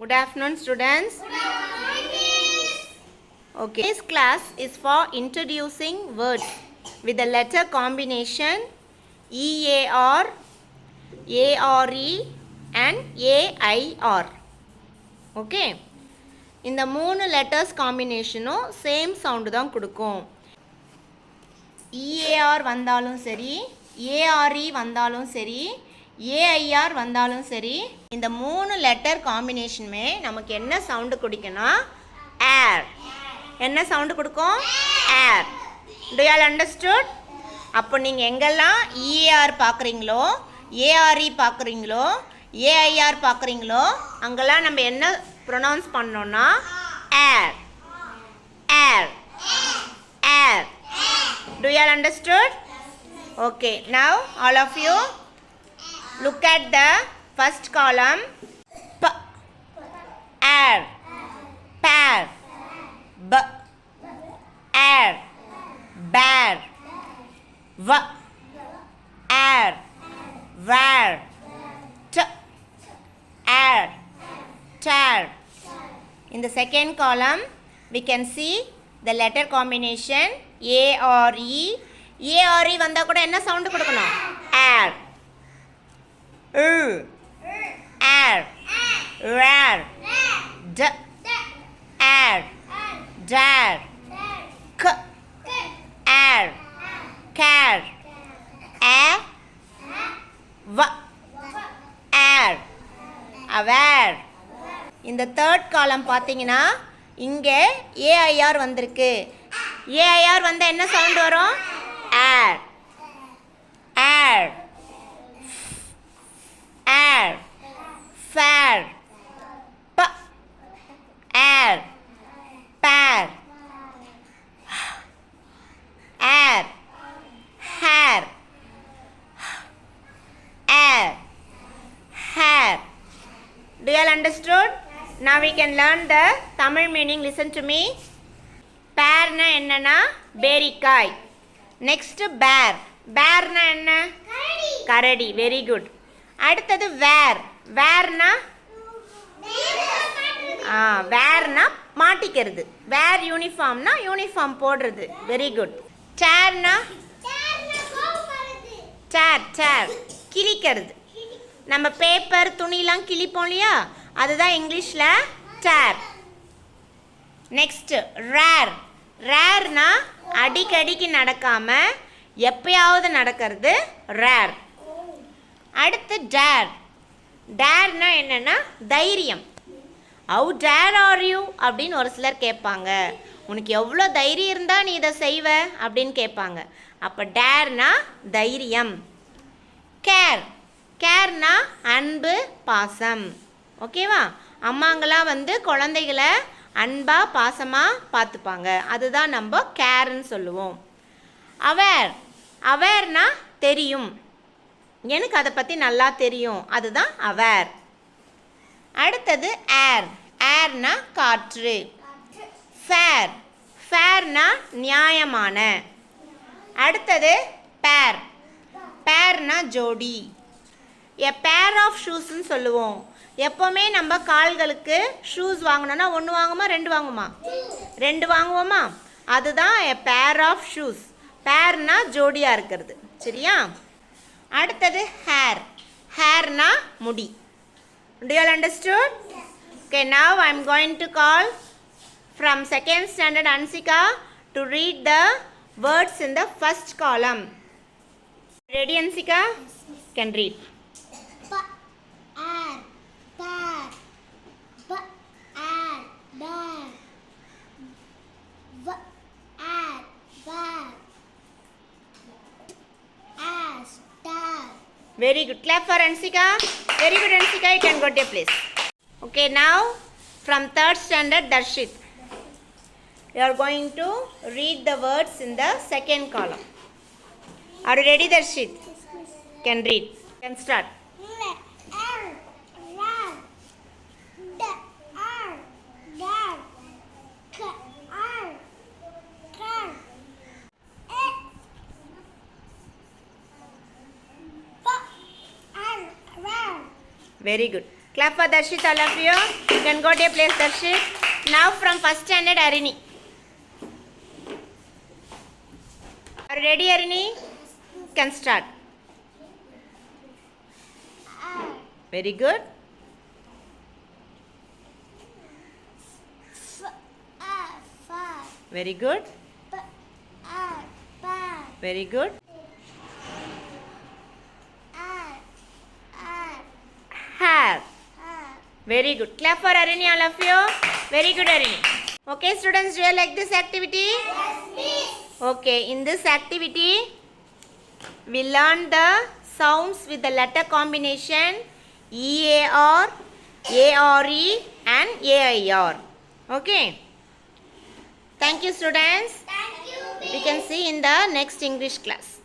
Good afternoon, students. Okay, this class is for introducing words with the letter combination EAR, ARE and AIR. Okay, இந்த மூணு letters combinationும் same sound தான் கொடுக்கும். EAR வந்தாலும் சரி, ARE வந்தாலும் சரி, AIR வந்தாலும் சரி, இந்த மூணு லெட்டர் காம்பினேஷனுமே நமக்கு என்ன சவுண்டு கொடுக்குன்னா ஏர். என்ன சவுண்டு கொடுக்கும்? Air. Do you all understood? அப்போ நீங்கள் எங்கெல்லாம் EAR பார்க்குறீங்களோ, ARE பார்க்குறீங்களோ, AIR பார்க்குறீங்களோ, அங்கெல்லாம் நம்ம என்ன ப்ரொனவுன்ஸ் பண்ணோன்னா air, air, air. Do you all understood? Okay, now all of you look at the first column. P, air, pear, b, air, bear, v, air, where, t, air, tear. In the second column, we can see the letter combination ARE. ARE வந்தா கூட என்ன sound கொடுக்கணும்? ஏர், air, rare, d, air, dare, k, air, care, a, v, air, aware. இந்த third காலம் பார்த்தீங்கன்னா இங்கே AIR வந்திருக்கு. AIR வந்தால் என்ன சவுண்ட் வரும்? air, air, air, fair, p, air, pear, air, hair, air, hair. Do you all understood? Now we can learn the Tamil meaning. Listen to me. Pear na என்னன்னா பேரிக்காய். Next பேர். பேர்னா என்ன? கரடி. Very good. அடுத்தது wear. வேர்னா வேர்னா மாட்டிக்கிறது. Wear யூனிஃபார்ம்னா யூனிஃபார்ம் போடுறது. Very good. சேர்னா சேர், சேர் கிழிக்கிறது. நம்ம பேப்பர் துணிலாம் கிழிப்போம் இல்லையா, அதுதான் இங்கிலீஷில் சேர். Next rare. ரேர்னா அடிக்கடிக்கு நடக்காம எப்பயாவது நடக்கிறது ரேர். அடுத்து டேர். டேர்னா என்னன்னா தைரியம். ஹவு டேர் ஆர் யூ அப்படின்னு ஒரு சிலர் கேட்பாங்க. உனக்கு எவ்வளோ தைரியம் இருந்தால் நீ இதை செய்வ அப்படின்னு கேட்பாங்க. அப்போ டேர்னா தைரியம். கேர். கேர்னா அன்பு, பாசம். ஓகேவா? அம்மாங்களாம் வந்து குழந்தைகளை அன்பா பாசமாக பார்த்துப்பாங்க. அதுதான் நம்ம கேர்ன்னு சொல்லுவோம். அவேர். அவேர்னா தெரியும், எனக்கு அதை பற்றி நல்லா தெரியும், அதுதான் அவேர். அடுத்தது ஏர். ஏர்னா காற்று. ஃபேர். ஃபேர்னா நியாயமான. அடுத்தது பேர். பேர்னா ஜோடி. எ பேர் ஆஃப் ஷூஸ்ன்னு சொல்லுவோம். எப்போவுமே நம்ம கால்களுக்கு ஷூஸ் வாங்கினோன்னா ஒன்று வாங்குமா, ரெண்டு வாங்குமா? ரெண்டு வாங்குவோமா? அதுதான் எ பேர் ஆஃப் ஷூஸ். பேர்னா ஜோடியாக இருக்கிறது. சரியா? அடுத்தது ஹேர். ஹேர்னா முடி. Do you all understood? Okay, now I am going to call from second standard Ansika to read the words in the first column. Ready, Ansika? Can read. Very good. Clap for Ansika. Very good, Ansika. You can go to your place. Okay, now from third standard Darshit, you are going to read the words in the second column. Are you ready, Darshit? Can read. Can start. Very good. Clap for Darshit, all of you. You can go to your place, Darshit. Now from first standard, Arini. Are you ready, Arini? Can start. Very good. Very good. Very good. Have. Very good. Clap for Arini, all of you. Very good, Arini. Okay, students, do you like this activity? Yes, miss. Okay, in this activity, we learn the sounds with the letter combination EAR, ARE and AIR. Okay. Thank you, students. Thank you, miss. We can see in the next English class.